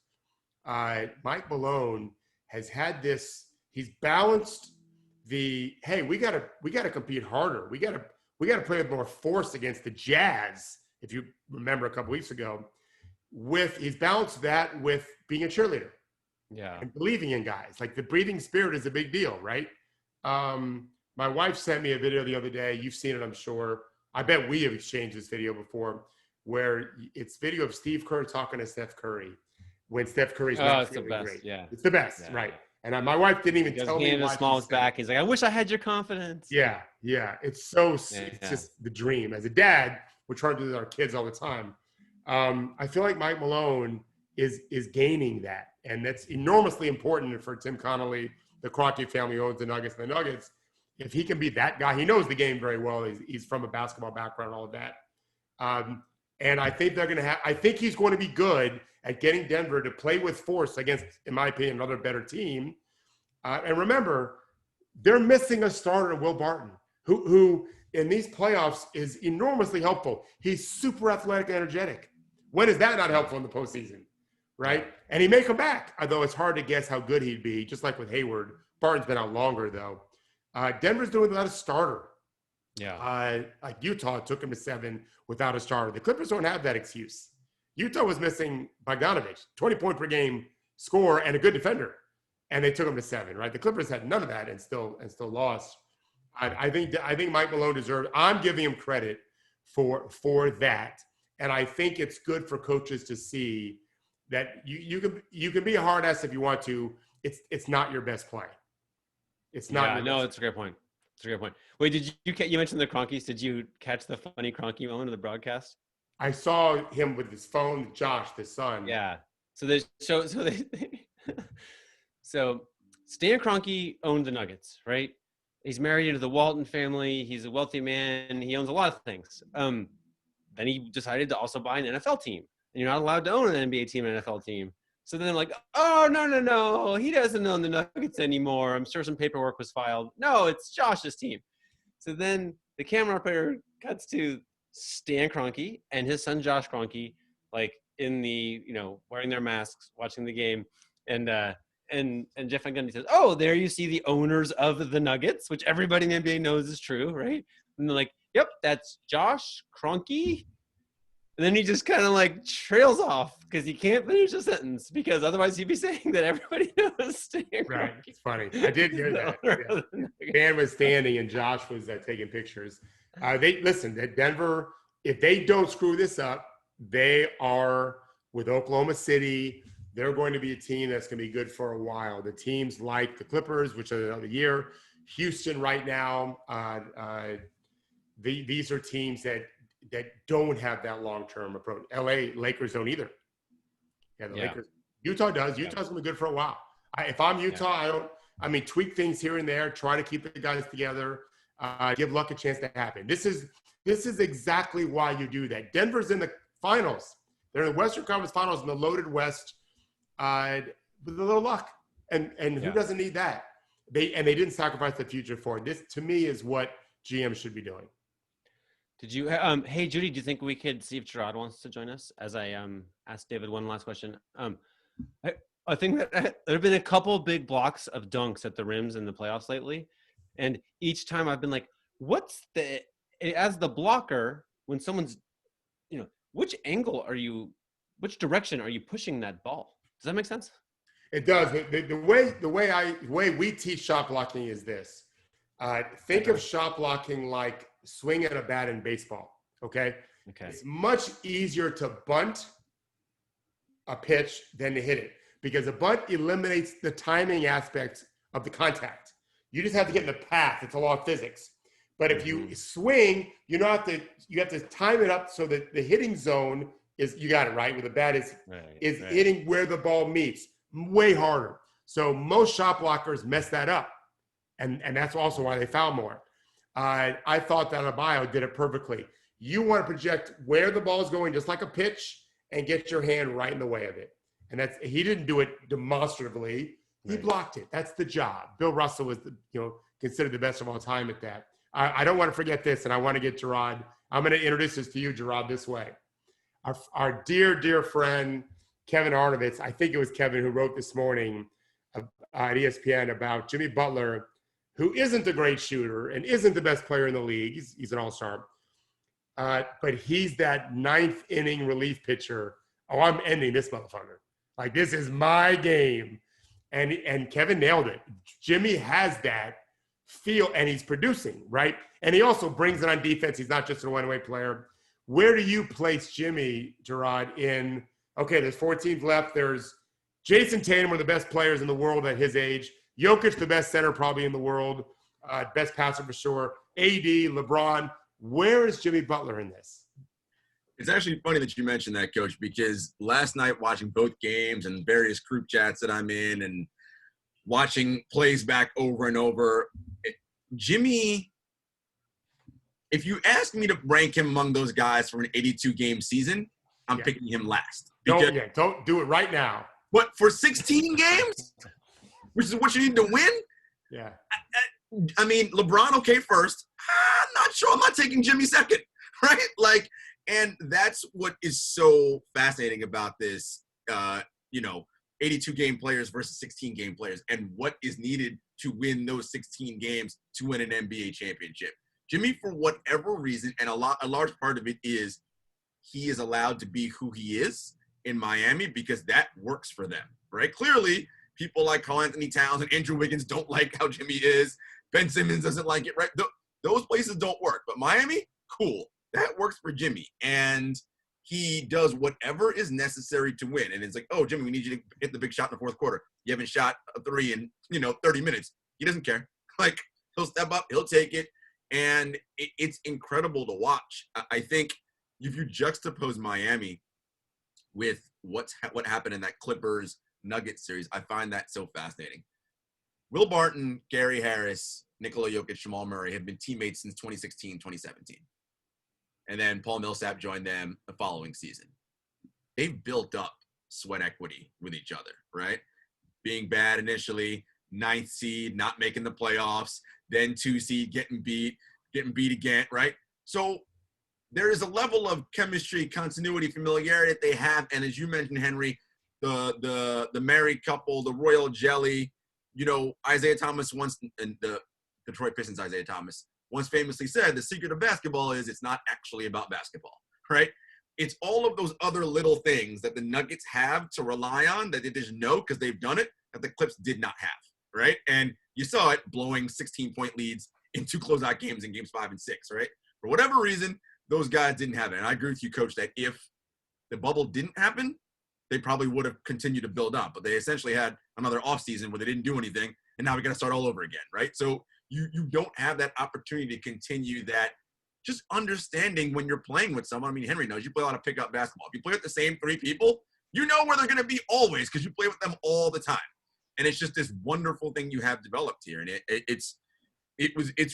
Mike Malone has had this, he's balanced hey, we gotta compete harder. We gotta play with more force against the Jazz. If you remember a couple weeks ago, he's balanced that with being a cheerleader. Yeah. And believing in guys. Like, the breathing spirit is a big deal, right? My wife sent me a video the other day. You've seen it, I'm sure. I bet we have exchanged this video before, where it's video of Steve Kerr talking to Steph Curry when Steph Curry's not feeling great. Yeah. It's the best, yeah. Right? And my wife didn't even tell me why. Smallest back. He's like, I wish I had your confidence. Yeah. It's just the dream. As a dad, we're trying to do this with our kids all the time. I feel like Mike Malone is gaining that, and that's enormously important for Tim Connolly. The Kroenke family owns the Nuggets. And the Nuggets, if he can be that guy, he knows the game very well. He's from a basketball background, all of that. And I think I think he's going to be good at getting Denver to play with force against, in my opinion, another better team. And remember, they're missing a starter, Will Barton, who in these playoffs is enormously helpful. He's super athletic and energetic. When is that not helpful in the postseason, right? And he may come back, although it's hard to guess how good he'd be, just like with Hayward. Barton's been out longer, though. Denver's doing without a starter. Yeah. Like Utah took him to 7 without a starter. The Clippers don't have that excuse. Utah was missing Bogdanovich, 20-point-per-game scorer and a good defender, and they took him to 7. Right? The Clippers had none of that and still lost. I think Mike Malone deserves. I'm giving him credit for that, and I think it's good for coaches to see that you can be a hard ass if you want to. It's not your best play. It's not. Yeah, no, it's a great point. That's a great point. Wait, did you mentioned the Cronkies? Did you catch the funny Cronky moment of the broadcast? I saw him with his phone, Josh, the son. Yeah. So they so Stan Kroenke owned the Nuggets, right? He's married into the Walton family. He's a wealthy man. He owns a lot of things. Then he decided to also buy an NFL team. And you're not allowed to own an NBA team and an NFL team. So then I'm like, oh, no. He doesn't own the Nuggets anymore. I'm sure some paperwork was filed. No, it's Josh's team. So then the camera operator cuts to Stan Kroenke and his son Josh Kroenke, like in the, wearing their masks, watching the game. And Jeff Van Gundy says, oh, there you see the owners of the Nuggets, which everybody in the NBA knows is true, right? And they're like, yep, that's Josh Kroenke. And then he just kind of like trails off because he can't finish a sentence because otherwise he'd be saying that everybody knows Stan Kroenke. Right, it's funny. I did hear that. Yeah. Dan was standing and Josh was taking pictures. Listen, Denver, if they don't screw this up, they are with Oklahoma City. They're going to be a team that's going to be good for a while. The teams like the Clippers, which are another year, Houston right now, these are teams that don't have that long-term approach. LA Lakers don't either. Yeah, Lakers. Utah does. Utah's going to be good for a while. If I'm Utah, tweak things here and there, try to keep the guys together, give luck a chance to happen. This is exactly why you do that. Denver's in the finals. They're in the Western Conference Finals in the loaded West with a little luck. And who doesn't need that? They didn't sacrifice the future for it. This, to me, is what GM should be doing. Did you, hey, Judy, do you think we could see if Gerard wants to join us as I asked David one last question? I think that there have been a couple big blocks of dunks at the rims in the playoffs lately. And each time I've been like, as the blocker, when someone's, which direction are you pushing that ball? Does that make sense? It does. The way we teach shot blocking is this. Think of shot blocking like swinging a bat in baseball, okay? It's much easier to bunt a pitch than to hit it because a bunt eliminates the timing aspect of the contact. You just have to get in the path. It's a law of physics. But if you swing, you have to time it up so that the hitting zone is, you got it right, where the bat is hitting where the ball meets. Way harder. So most shot blockers mess that up. And that's also why they foul more. I thought that Adebayo did it perfectly. You want to project where the ball is going, just like a pitch, and get your hand right in the way of it. And he didn't do it demonstratively. He blocked it. That's the job. Bill Russell was, considered the best of all time at that. I don't want to forget this, and I want to get Gerard. I'm going to introduce this to you, Gerard, this way. Our dear, dear friend, Kevin Arnovitz, I think it was Kevin who wrote this morning at ESPN about Jimmy Butler, who isn't a great shooter and isn't the best player in the league. He's an all-star. But he's that ninth inning relief pitcher. Oh, I'm ending this motherfucker. Like, this is my game. And Kevin nailed it. Jimmy has that feel, and he's producing, right? And he also brings it on defense. He's not just a one-way player. Where do you place Jimmy, Gerard, in, okay, there's 4 teams left. There's Jason Tatum, one of the best players in the world at his age. Jokic, the best center probably in the world, best passer for sure. AD, LeBron. Where is Jimmy Butler in this? It's actually funny that you mentioned that, Coach, because last night watching both games and various group chats that I'm in and watching plays back over and over, Jimmy, if you ask me to rank him among those guys for an 82-game season, I'm picking him last. Don't do it right now. But for 16 games, which is what you need to win? Yeah. I mean, LeBron, okay, first. I'm not sure. I'm not taking Jimmy second, right? And that's what is so fascinating about this, 82-game players versus 16-game players and what is needed to win those 16 games to win an NBA championship. Jimmy, for whatever reason, and a large part of it is he is allowed to be who he is in Miami because that works for them, right? Clearly, people like Karl-Anthony Towns and Andrew Wiggins don't like how Jimmy is. Ben Simmons doesn't like it, right? Those places don't work. But Miami, cool. That works for Jimmy. And he does whatever is necessary to win. And it's like, oh, Jimmy, we need you to hit the big shot in the fourth quarter. You haven't shot a 3 in, 30 minutes. He doesn't care. He'll he'll step up, he'll take it, and it's incredible to watch. I think if you juxtapose Miami with what happened in that Clippers Nuggets series, I find that so fascinating. Will Barton, Gary Harris, Nikola Jokic, Jamal Murray have been teammates since 2016, 2017. And then Paul Millsap joined them the following season. They've built up sweat equity with each other, right? Being bad initially, 9th seed, not making the playoffs, then 2 seed, getting beat again, right? So there is a level of chemistry, continuity, familiarity that they have. And as you mentioned, Henry, the married couple, the royal jelly, Isaiah Thomas once, and the Detroit Pistons Isaiah Thomas once famously said, the secret of basketball is it's not actually about basketball, right? It's all of those other little things that the Nuggets have to rely on that they just know because they've done it, that the Clips did not have, right? And you saw it blowing 16-point leads in 2 closeout games in games 5 and 6, right? For whatever reason, those guys didn't have it. And I agree with you, Coach, that if the bubble didn't happen, they probably would have continued to build up. But they essentially had another offseason where they didn't do anything, and now we got to start all over again, right? So you don't have that opportunity to continue that just understanding when you're playing with someone. I mean, Henry knows you play a lot of pickup basketball. If you play with the same 3 people, you know where they're going to be always because you play with them all the time. And it's just this wonderful thing you have developed here. And it's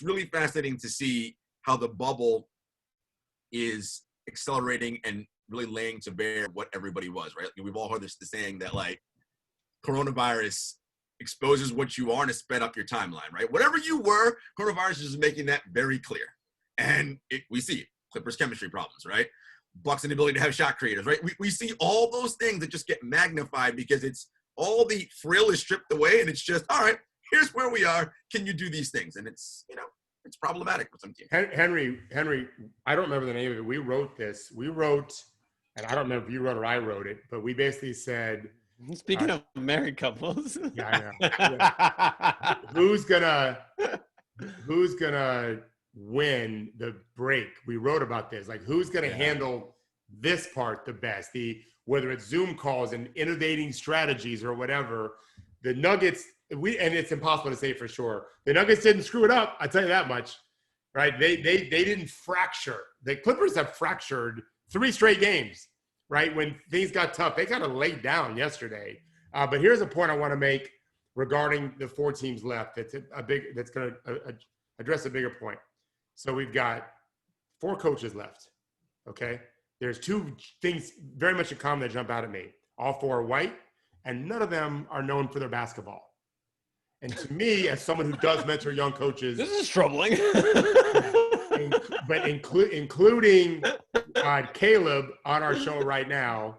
really fascinating to see how the bubble is accelerating and really laying to bear what everybody was, right? We've all heard the saying that, like, coronavirus exposes what you are and it sped up your timeline, right? Whatever you were, coronavirus is making that very clear. And we see it. Clippers chemistry problems, right? Bucks inability to have shot creators, right? We see all those things that just get magnified because it's all the frill is stripped away and it's just, all right, here's where we are. Can you do these things? And it's, it's problematic for some teams. Henry, I don't remember the name of it. We wrote this. And I don't remember if you wrote or I wrote it, but we basically said, speaking of married couples. Yeah, I know. Yeah. Who's gonna win the break? We wrote about this. Like, who's gonna handle this part the best? Whether it's Zoom calls and innovating strategies or whatever. The Nuggets, and it's impossible to say for sure. The Nuggets didn't screw it up. I tell you that much, right? They didn't fracture. The Clippers have fractured 3 straight games, right? When things got tough, they kind of laid down yesterday. But here's a point I want to make regarding the 4 teams left. That's going to address a bigger point. So we've got 4 coaches left. Okay, there's 2 things very much in common that jump out at me. All 4 are white, and none of them are known for their basketball. And to me, as someone who does mentor young coaches, this is troubling. but including Caleb on our show right now,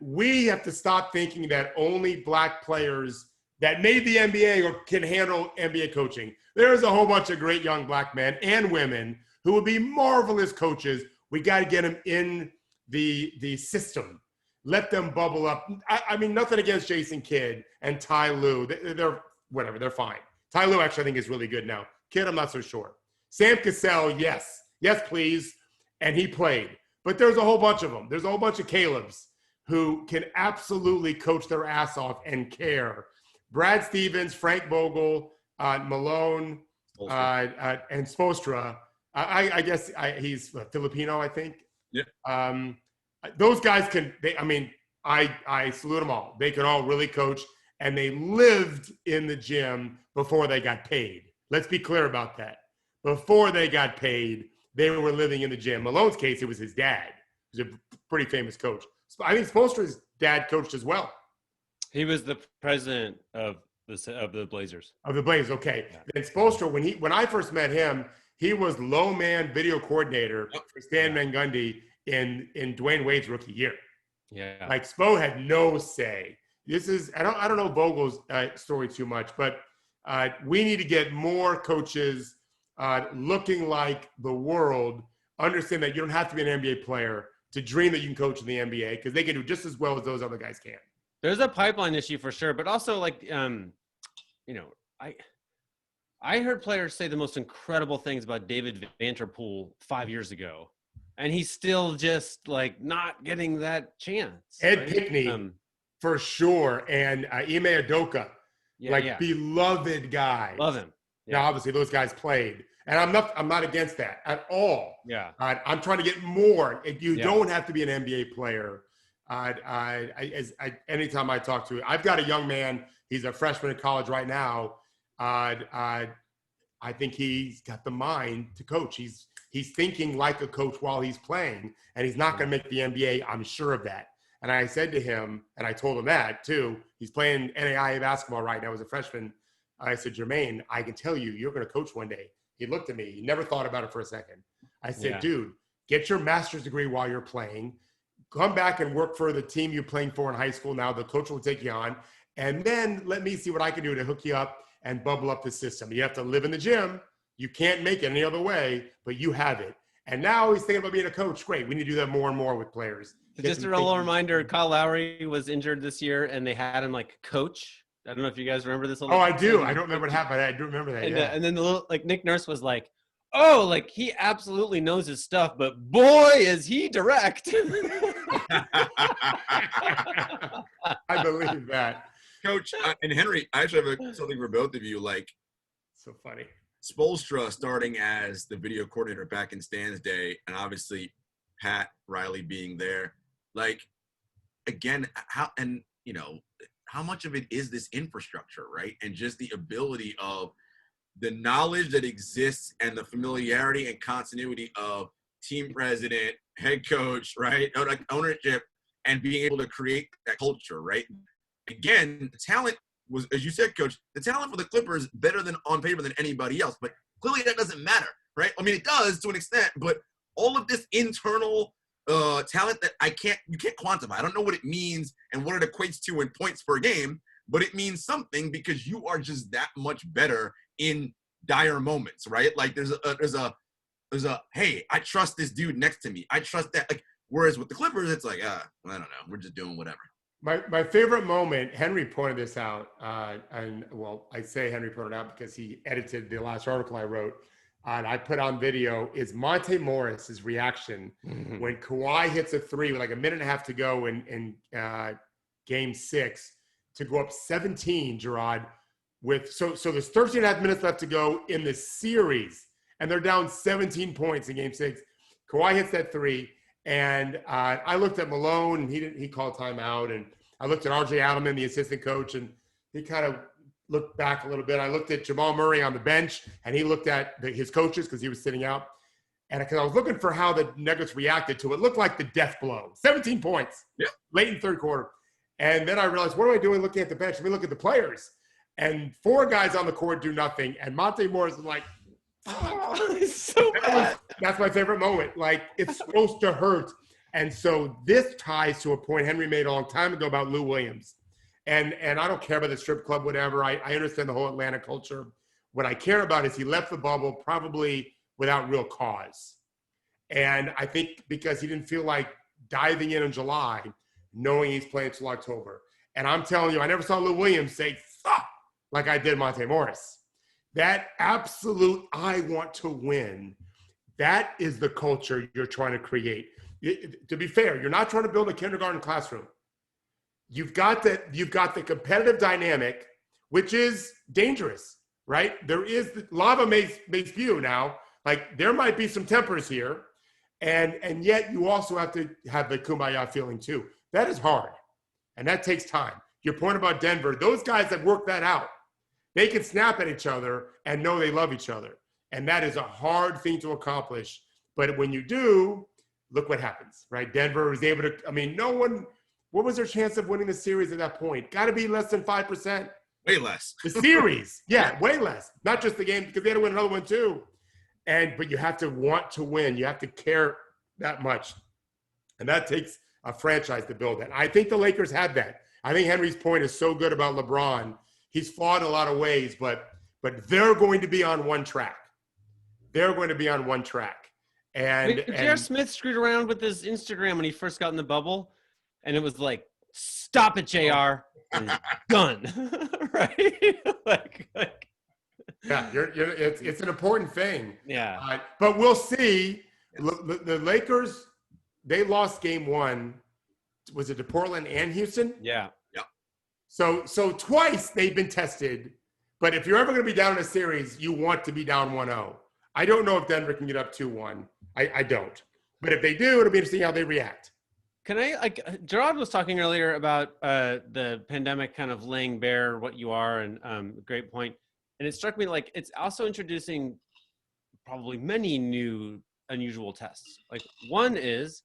we have to stop thinking that only black players that made the NBA or can handle NBA coaching. There's a whole bunch of great young black men and women who would be marvelous coaches. We got to get them in the system. Let them bubble up. I mean, nothing against Jason Kidd and Ty Lue. They're whatever. They're fine. Ty Lue actually I think is really good now. Kidd, I'm not so sure. Sam Cassell, yes, please. And he played. But there's a whole bunch of them. There's a whole bunch of Calebs who can absolutely coach their ass off and care. Brad Stevens, Frank Vogel, Malone, and Spoelstra. I guess he's Filipino, I think. Yeah. Those guys can. I salute them all. They can all really coach, and they lived in the gym before they got paid. Let's be clear about that. Before they got paid, they were living in the gym. Malone's case, it was his dad, who's a pretty famous coach. I think Spoelstra's dad coached as well. He was the president of the Blazers. Of the Blazers, okay. Yeah. Then Spoelstra, when I first met him, he was low man video coordinator for Stan Van Gundy in Dwayne Wade's rookie year. Yeah, like Spo had no say. This is I don't know Vogel's story too much, but we need to get more coaches looking like the world. Understand that you don't have to be an NBA player to dream that you can coach in the NBA because they can do just as well as those other guys can. There's a pipeline issue for sure, but also like I heard players say the most incredible things about David Vanterpool 5 years ago, and he's still just like not getting that chance. Ed Pickney, for sure, and Ime Udoka, beloved guys. Love him. Now, obviously, those guys played, and I'm not against that at all. Yeah. I'm trying to get more. You don't have to be an NBA player. Anytime I talk to, I've got a young man. He's a freshman in college right now. I think he's got the mind to coach. He's thinking like a coach while he's playing, and he's not going to make the NBA. I'm sure of that. And I said to him, and I told him that too. He's playing NAIA basketball right now as a freshman. I said, Jermaine, I can tell you, you're going to coach one day. He looked at me. He never thought about it for a second. I said, dude, get your master's degree while you're playing. Come back and work for the team you're playing for in high school now. The coach will take you on. And then let me see what I can do to hook you up and bubble up the system. You have to live in the gym. You can't make it any other way, but you have it. And now he's thinking about being a coach. Great. We need to do that more and more with players. Just a little reminder, Kyle Lowry was injured this year, and they had him like coach. I don't know if you guys remember this. I do. I don't remember what happened. I do remember that. And then the little Nick Nurse was like, "Oh, like he absolutely knows his stuff, but boy, is he direct." I believe that, Coach. And Henry, I actually have something for both of you. Like, so funny. Spoelstra starting as the video coordinator back in Stan's day, and obviously Pat Riley being there. Like, again, how much of it is this infrastructure, right? And just the ability of the knowledge that exists and the familiarity and continuity of team president, head coach, right? Like ownership, and being able to create that culture, right? Again, the talent was, as you said, Coach, the talent for the Clippers better than on paper than anybody else. But clearly that doesn't matter, right? I mean, it does to an extent, but all of this internal talent that you can't quantify. I don't know what it means and what it equates to in points per game, but it means something because you are just that much better in dire moments, right? Like there's a hey, I trust this dude next to me. I trust that. Like, whereas with the Clippers, it's like, I don't know, we're just doing whatever. My favorite moment, Henry pointed this out, and well, I say Henry pointed out because he edited the last article I wrote. And I put on video is Monte Morris's reaction when Kawhi hits a three with like a minute and a half to go in game 6 to go up 17, Gerard, with so there's 13 and a half minutes left to go in the series, and they're down 17 points in game 6. Kawhi hits that three, and I looked at Malone, and he called timeout, and I looked at RJ Adelman, the assistant coach, and he kind of looked back a little bit. I looked at Jamal Murray on the bench, and he looked at his coaches because he was sitting out. And because I was looking for how the Nuggets reacted to it, looked like the death blow. 17 points late in third quarter. And then I realized, what am I doing looking at the bench? Let me look at the players. And 4 guys on the court do nothing. And Monte Morris is like, so bad. That's my favorite moment. Like, it's supposed to hurt. And so this ties to a point Henry made a long time ago about Lou Williams. And I don't care about the strip club, whatever. I understand the whole Atlanta culture. What I care about is he left the bubble probably without real cause. And I think because he didn't feel like diving in July, knowing he's playing till October. And I'm telling you, I never saw Lou Williams say, fuck, like I did Monte Morris. That absolute, I want to win. That is the culture you're trying to create. To be fair, you're not trying to build a kindergarten classroom. You've got the competitive dynamic, which is dangerous, right? There is lava may spew now. Like, there might be some tempers here, and yet you also have to have the kumbaya feeling too. That is hard, and that takes time. Your point about Denver, those guys that work that out, they can snap at each other and know they love each other, and that is a hard thing to accomplish. But when you do, look what happens, right? Denver was able to. I mean, no one. What was their chance of winning the series at that point? Got to be less than 5%. Way less. The series, yeah, way less. Not just the game, because they had to win another one too. But you have to want to win. You have to care that much, and that takes a franchise to build that. I think the Lakers had that. I think Henry's point is so good about LeBron. He's flawed in a lot of ways, but they're going to be on one track. They're going to be on one track. And J.R. Smith screwed around with his Instagram when he first got in the bubble. And it was like, stop it, JR, and done, right? like, yeah, it's an important thing. Yeah. But we'll see. The Lakers, they lost game 1. Was it to Portland and Houston? Yeah. Yep. So twice they've been tested But if you're ever going to be down in a series, you want to be down 1-0. I don't know if Denver can get up 2-1. I don't. But if they do, it'll be interesting how they react. Can I, Gerard was talking earlier about the pandemic kind of laying bare what you are, and great point. And it struck me like it's also introducing probably many new unusual tests. Like one is,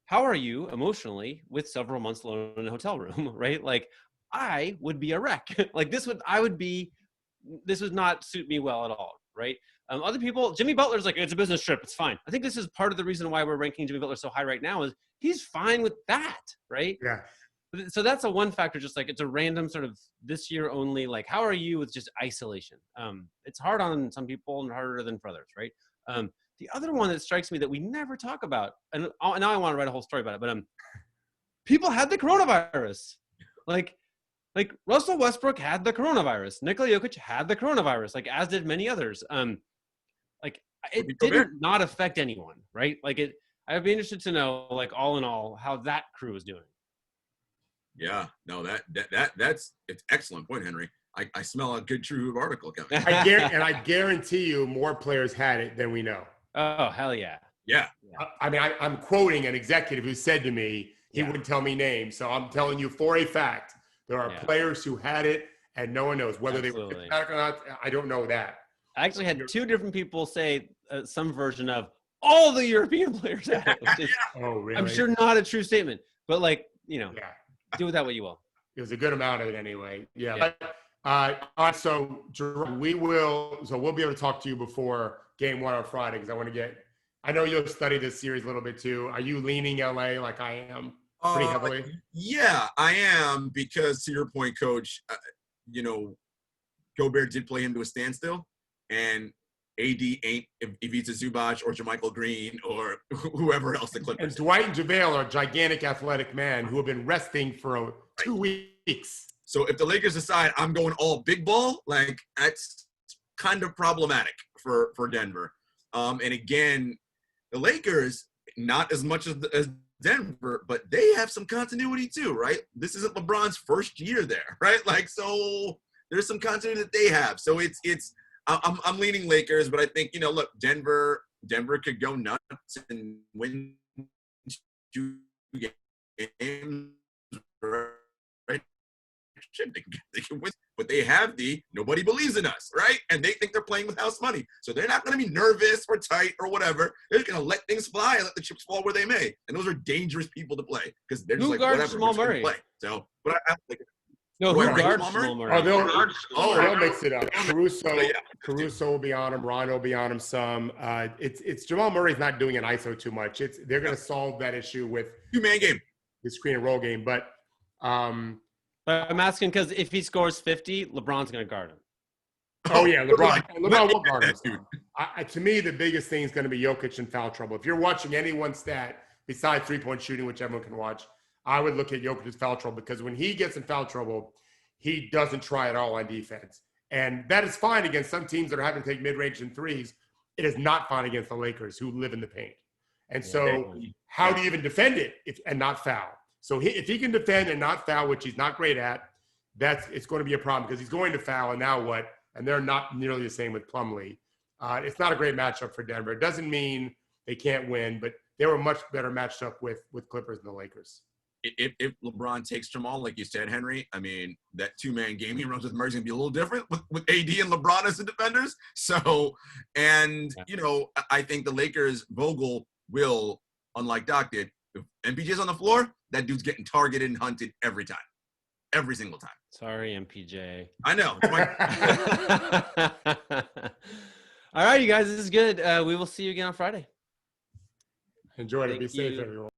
how are you emotionally with several months alone in a hotel room, right? Like I would be a wreck. Like this would not suit me well at all, right? Other people, Jimmy Butler's like, it's a business trip, it's fine. I think this is part of the reason why we're ranking Jimmy Butler so high right now is he's fine with that, right? Yeah. So that's a one factor, just like it's a random sort of this year only, like how are you with just isolation? It's hard on some people and harder than for others, right? The other one that strikes me that we never talk about, and now I want to write a whole story about it, but people had the coronavirus. Like Russell Westbrook had the coronavirus. Nikola Jokic had the coronavirus, like as did many others. It did not affect anyone, right? Like I'd be interested to know, like all in all, how that crew is doing. Yeah, no, that's it's excellent point, Henry. I smell a good true article coming. I guarantee you more players had it than we know. Oh, hell yeah. Yeah. I mean, I'm quoting an executive who said to me, he wouldn't tell me names. So I'm telling you for a fact, there are players who had it and no one knows whether they were symptomatic or not. I don't know that. I actually had two different people say some version of all the European players had it, which is, oh, really? I'm sure not a true statement, but like, do with that what you will. It was a good amount of it anyway. Yeah. But, so we'll be able to talk to you before game 1 on Friday because I know you'll study this series a little bit too. Are you leaning LA like I am pretty heavily? Yeah, I am because to your point, Coach, Gobert did play him to a standstill, and AD ain't Ivica Zubac or JaMychal Green or whoever else the Clippers. And Dwight and JaVale are gigantic athletic men who have been resting for 2 weeks. So if the Lakers decide I'm going all big ball, like that's kind of problematic for Denver. And again, the Lakers, not as much as Denver, but they have some continuity too, right? This isn't LeBron's first year there, right? Like, so there's some continuity that they have. So I'm leaning Lakers, but I think, look, Denver could go nuts and win 2 games, right? They can win, but they have nobody believes in us, right? And they think they're playing with house money. So they're not going to be nervous or tight or whatever. They're just going to let things fly and let the chips fall where they may. And those are dangerous people to play because they're just who like, guards whatever, Jamal Murray? play. So, but I think no, who guards Jamal Murray? They'll mix it up. Caruso will be on him. Ron will be on him some. It's Jamal Murray's not doing an ISO too much. They're going to solve that issue with 2-man game, the screen and roll game. But I'm asking because if he scores 50, LeBron's going to guard him. Oh yeah, LeBron will guard him. To me, the biggest thing is going to be Jokic in foul trouble. If you're watching any one stat besides 3-point shooting, which everyone can watch, I would look at Jokic's foul trouble because when he gets in foul trouble, he doesn't try at all on defense. And that is fine against some teams that are having to take mid-range and threes. It is not fine against the Lakers who live in the paint. And so how do you even defend it and not foul? So if he can defend and not foul, which he's not great at, it's going to be a problem because he's going to foul. And now what? And they're not nearly the same with Plumlee. It's not a great matchup for Denver. It doesn't mean they can't win, but they were much better matched up with Clippers than the Lakers. If LeBron takes Jamal, like you said, Henry, I mean, that 2-man game he runs with Murray's going to be a little different with AD and LeBron as the defenders. So, I think the Lakers, Vogel will, unlike Doc did, if MPJ's on the floor, that dude's getting targeted and hunted every time. Every single time. Sorry, MPJ. I know. All right, you guys, this is good. We will see you again on Friday. Enjoy it. Be safe, everyone.